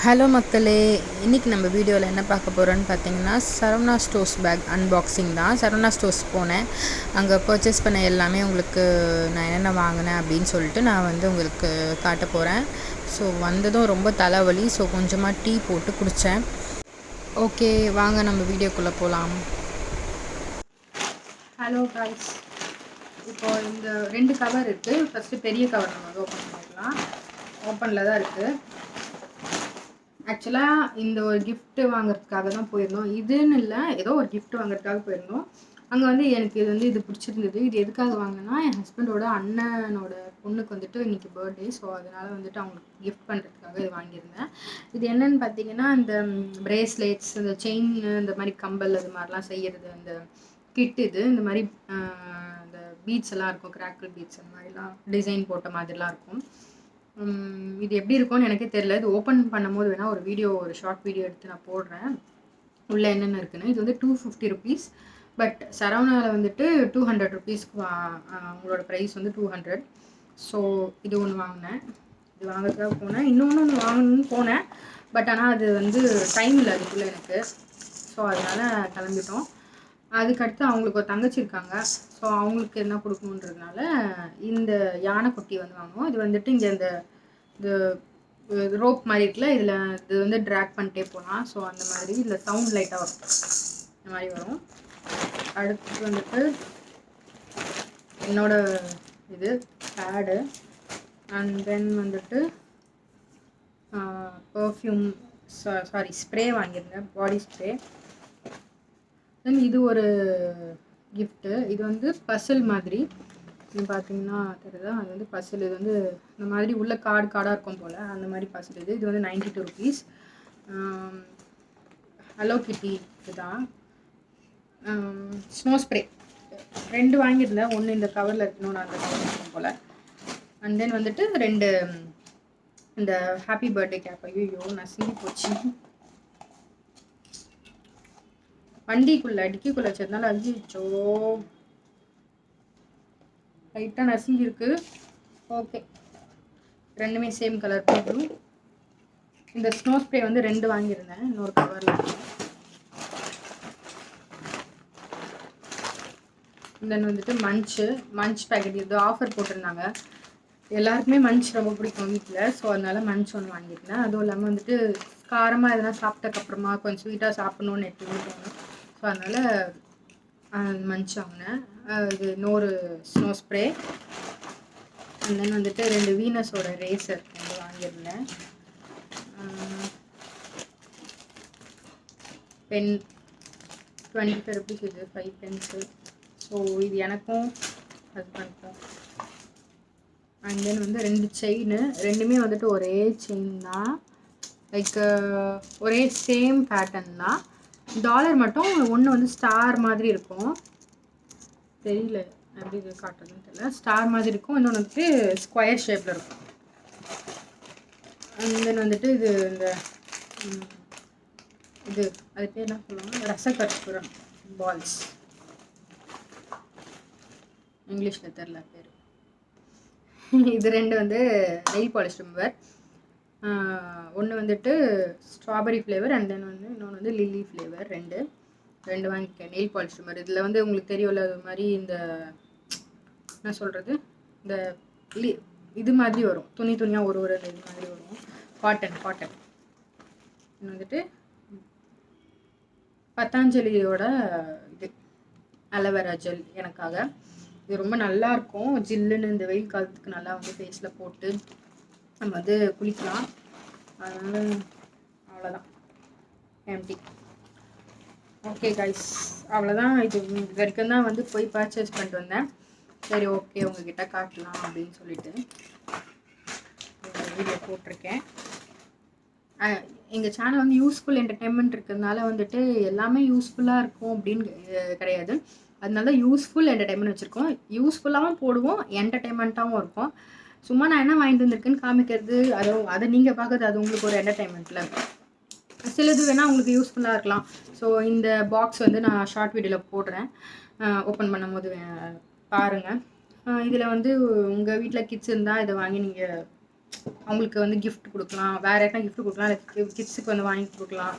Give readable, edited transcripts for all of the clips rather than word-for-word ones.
Hello மக்களே, இன்றைக்கி நம்ம வீடியோவில் என்ன பார்க்க போகிறோன்னு பார்த்தீங்கன்னா சரவணா ஸ்டோர்ஸ் பேக் அன்பாக்சிங் தான். சரவணா ஸ்டோர்ஸ் போனேன், அங்கே பர்ச்சேஸ் பண்ண எல்லாமே உங்களுக்கு நான் என்னென்ன வாங்கினேன் அப்படின்னு சொல்லிட்டு நான் உங்களுக்கு காட்ட போகிறேன். ஸோ வந்ததும் ரொம்ப தலைவலி, ஸோ கொஞ்சமாக டீ போட்டு குடித்தேன். ஓகே, வாங்க நம்ம வீடியோக்குள்ளே போகலாம். ஹலோ காய்ஸ், இப்போது இந்த 2 கவர் இருக்குது. ஃபஸ்ட்டு பெரிய கவர் நம்ம வந்து ஓப்பன் பண்ணிக்கலாம். ஓப்பனில் தான் இருக்குது. ஆக்சுவலாக இந்த ஒரு கிஃப்ட்டு வாங்குறதுக்காக தான் போயிருந்தோம். இதுன்னு இல்லை, ஏதோ ஒரு கிஃப்ட் வாங்குறதுக்காக போயிருந்தோம். அங்கே வந்து எனக்கு இது பிடிச்சிருந்தது. இது எதுக்காக வாங்கினேன்னா, என் ஹஸ்பண்டோட அண்ணனோட பொண்ணுக்கு வந்துட்டு இன்றைக்கி பர்த்டே. ஸோ அதனால் வந்துட்டு அவங்களுக்கு கிஃப்ட் பண்ணுறதுக்காக இது வாங்கியிருந்தேன். இது என்னென்னு பார்த்தீங்கன்னா, இந்த பிரேஸ்லெட்ஸ், இந்த செயின், இந்த மாதிரி கம்பல், அது மாதிரிலாம் செய்கிறது அந்த கிட். இது இந்த மாதிரி இந்த பீட்ஸ் எல்லாம் இருக்கும், கிராக்கிள் பீட்ஸ், அந்த மாதிரிலாம் டிசைன் போட்ட மாதிரிலாம் இருக்கும். இது எப்படி இருக்கும்னு எனக்கே தெரியல. இது ஓப்பன் பண்ணும்போது வேணால் ஒரு ஷார்ட் வீடியோ எடுத்து நான் போடுறேன், உள்ளே என்னென்ன இருக்குன்னு. இது வந்து 250 ருபீஸ். பட் சரவணாவில் வந்துட்டு 200 ருபீஸ்க்கு உங்களோட ப்ரைஸ் வந்து 200. ஸோ இது ஒன்று வாங்கினேன். இது வாங்குறதுக்காக போனேன். இன்னொன்று வாங்கணும்னு போனேன், பட் ஆனால் அது வந்து டைம் இல்லை அதுக்குள்ளே எனக்கு. ஸோ அதனால் கிளம்பிட்டோம். அதுக்கடுத்து அவங்களுக்கு ஒரு தங்கச்சி இருக்காங்க. ஸோ அவங்களுக்கு என்ன கொடுக்கணுன்றதுனால இந்த யானைக்குட்டி வந்து வாங்குவோம். இது வந்துட்டு இங்கே இந்த ரோப் மாதிரி இருக்குல்ல, இதில் இது வந்து ட்ராக் பண்ணிட்டே போகலாம். ஸோ அந்த மாதிரி இதில் சவுண்ட் லைட்டாக வரும், இந்த மாதிரி வரும். அடுத்து வந்துட்டு என்னோட இது பேடு, அண்ட் தென் வந்துட்டு பர்ஃப்யூம், ஸ்ப்ரே வாங்கியிருந்தேன், பாடி ஸ்ப்ரே. தென் இது ஒரு கிஃப்ட்டு. இது வந்து பசில் மாதிரி, இது பார்த்தீங்கன்னா தெரியுதா, அது வந்து பசில். இது வந்து இந்த மாதிரி உள்ள கார்டாக இருக்கும் போல், அந்த மாதிரி பசில். இது வந்து 92 ருபீஸ். ஹலோ கிட்டி இதுதான். ஸ்னோ ஸ்ப்ரே 2 வாங்கியிருந்தேன். ஒன்று இந்த கவரில் இருக்கணும், நான் அந்த கவரில் இருக்கும் போல். அண்ட் தென் வந்துட்டு 2 இந்த ஹாப்பி பர்த்டே கேப். ஐயோ நசுங்கி போச்சு, டிக்கிக்குள்ளே வச்சதுனால அஞ்சிச்சோ, லைட்டாக நசுங்கிருக்கு. ஓகே, ரெண்டுமே சேம் கலர் ப்ளூ. இந்த ஸ்னோ ஸ்ப்ரே வந்து 2 வாங்கியிருந்தேன், இன்னொரு கவரில். தென் வந்துட்டு மஞ்ச் பேக்கெட். இது ஆஃபர் போட்டிருந்தாங்க. எல்லாருக்குமே மஞ்ச் ரொம்ப பிடிக்கும் வீட்டில். ஸோ அதனால் மஞ்ச் ஒன்று வாங்கியிருந்தேன். அதுவும் இல்லாமல் வந்துட்டு காரமாக எதனா சாப்பிட்டதுக்கப்புறமா கொஞ்சம் ஸ்வீட்டாக சாப்பிட்ணுன்னு எப்பவுமே தோணும். ஸோ அதனால் மஞ்ச் வாங்கினேன். இது இன்னொரு ஸ்னோ ஸ்ப்ரே. அண்ட் தென் வந்துட்டு 2 வீனஸோட ரேசர் வந்து வாங்கியிருந்தேன். Pen 25 rupees. இது 5 பென்ஸு. ஸோ இது எனக்கும் ஹஸ்பண்டுக்கும். அண்ட் தென் வந்து 2 செயின். ரெண்டுமே வந்துட்டு ஒரே செயின் தான், லைக் ஒரே சேம் பேட்டர்ன் தான். டாலர் மட்டும் ஒன்று வந்து ஸ்டார் மாதிரி இருக்கும், தெரியல எப்படி இது காட்டுறதுன்னு தெரியல. ஸ்டார் மாதிரி இருக்கும், இன்னொன்று வந்துட்டு ஸ்கொயர் ஷேப்பில் இருக்கும். அண்ட் தென் வந்துட்டு இது இந்த இது அது பேர் என்ன சொல்லுவாங்க, ரசகற்பூரம் பால்ஸ், இங்கிலீஷில் தெரில பேர். இது 2 வந்து நெயில் பாலிஷ் ரிமூவர். ஒன்று வந்துட்டு ஸ்ட்ராபெரி ஃப்ளேவர், அண்ட் தென் வந்து இன்னொன்று வந்து லில்லி ஃப்ளேவர். 2 வாங்கிக்கேன் நெயில் பாலிஷ் ரிமூவர். இதில் வந்து உங்களுக்கு தெரியும்ல, அது மாதிரி இந்த என்ன சொல்கிறது, இந்த இது மாதிரி வரும், துணியாக ஒரு இது மாதிரி வரும், காட்டன். இது வந்துட்டு பத்தாஞ்சலியோட இது அலோவேரா ஜெல் எனக்காக. இது ரொம்ப நல்லாயிருக்கும், ஜில்லுன்னு இந்த வெயில் காலத்துக்கு நல்லா வந்து ஃபேஸில் போட்டு நம்ம வந்து குளிக்கலாம். அதனால் அவ்வளோதான், எம்டி. ஓகே கைஸ், அவ்வளோதான். இது வரைக்கும் தான் வந்து போய் பர்ச்சேஸ் பண்ணிட்டு வந்தேன். சரி, ஓகே, உங்ககிட்ட காட்டலாம் அப்படின்னு சொல்லிட்டு வீடியோ போட்டிருக்கேன். எங்கள் சேனல் வந்து யூஸ்ஃபுல் என்டர்டெயின்மெண்ட் இருக்கிறதுனால வந்துட்டு எல்லாமே யூஸ்ஃபுல்லாக இருக்கும் அப்படின்னு கிடையாது. அதனால யூஸ்ஃபுல் என்டர்டெயின்மெண்ட் வச்சுருக்கோம். யூஸ்ஃபுல்லாகவும் போடுவோம், என்டர்டெயின்மெண்ட்டாகவும் இருக்கும். சும்மா நான் என்ன வாங்கிட்டு வந்திருக்குன்னு காமிக்கிறது, அதை நீங்கள் பார்க்குறது, அது உங்களுக்கு ஒரு என்டர்டெயின்மெண்ட்டில். சிலது வேணால் உங்களுக்கு யூஸ்ஃபுல்லாக இருக்கலாம். ஸோ இந்த பாக்ஸ் வந்து நான் ஷார்ட் வீடியோவில் போடுறேன், ஓப்பன் பண்ணும்போது பாருங்கள். இதில் வந்து உங்கள் வீட்டில் கிட்ஸ் இருந்தால் இதை வாங்கி நீங்கள் அவங்களுக்கு வந்து கிஃப்ட் கொடுக்கலாம், வேறு யாருக்கா கிஃப்ட் கொடுக்கலாம், இல்லை கிட்ஸுக்கு வந்து வாங்கி கொடுக்கலாம்.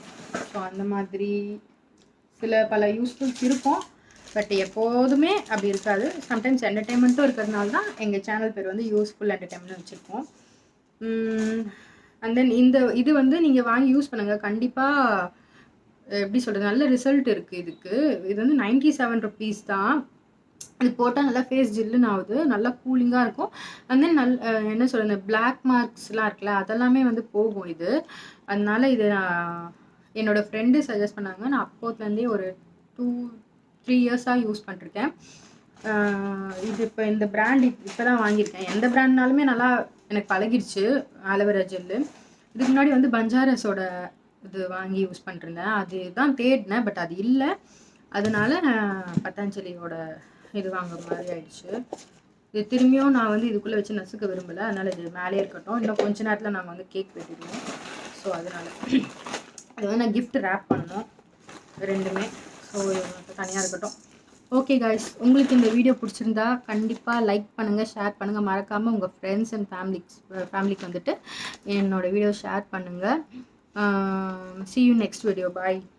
ஸோ அந்த மாதிரி பல யூஸ்ஃபுல்ஸ் இருக்கும். பட் எப்போதுமே அப்படி இருக்காது. சம்டைம்ஸ் என்டர்டெயின்மெண்ட்டும் இருக்கிறதுனால தான் எங்கள் சேனல் பேர் வந்து யூஸ்ஃபுல் என்டர்டெயின்மெண்ட் வச்சுருக்கோம். அண்ட் தென் இது வந்து நீங்கள் வாங்கி யூஸ் பண்ணுங்கள். கண்டிப்பாக எப்படி சொல்கிறது, நல்ல ரிசல்ட் இருக்குது இதுக்கு. இது வந்து 97 rupees தான். இது போட்டால் நல்லா ஃபேஸ் ஜில்லுன்னு ஆகுது, நல்லா கூலிங்காக இருக்கும். அண்ட் தென் என்ன சொல்கிறது, பிளாக் மார்க்ஸ்லாம் இருக்குல்ல, அதெல்லாமே வந்து போகும் இது. அதனால இது நான் என்னோடய ஃப்ரெண்டு சஜஸ்ட் பண்ணாங்க. நான் அப்போத்துலேருந்தே ஒரு 2-3 இயர்ஸாக யூஸ் பண்ணிருக்கேன். இது இப்போ இந்த பிராண்ட் இப்போ தான் வாங்கியிருக்கேன். எந்த பிராண்ட்னாலுமே நல்லா எனக்கு பழகிடுச்சு ஆலோவேரா ஜெல்லு. இதுக்கு முன்னாடி வந்து பஞ்சாரஸோட இது வாங்கி யூஸ் பண்ணிருந்தேன். அது தான் தேடினேன், பட் அது இல்லை. அதனால பட்டாஞ்சலியோட இது வாங்குற மாதிரி ஆயிடுச்சு. இது திரும்பியும் நான் வந்து இதுக்குள்ளே வச்சு நசுக்க விரும்பலை, அதனால் இது மேலே இருக்கட்டும். இன்னும் கொஞ்ச நேரத்தில் நாங்கள் வந்து கேக் வெட்டிடுவோம். ஸோ அதனால் இது வந்து நான் கிஃப்ட் ரேப் பண்ணணும் ரெண்டுமே. ஸோ இது தனியாக இருக்கட்டும். ஓகே காய்ஸ், உங்களுக்கு இந்த வீடியோ பிடிச்சிருந்தா கண்டிப்பாக லைக் பண்ணுங்கள், ஷேர் பண்ணுங்கள். மறக்காமல் உங்கள் ஃப்ரெண்ட்ஸ் அண்ட் ஃபேமிலிக்கு வந்துட்டு என்னோடய வீடியோ ஷேர் பண்ணுங்கள். See you next video. Bye.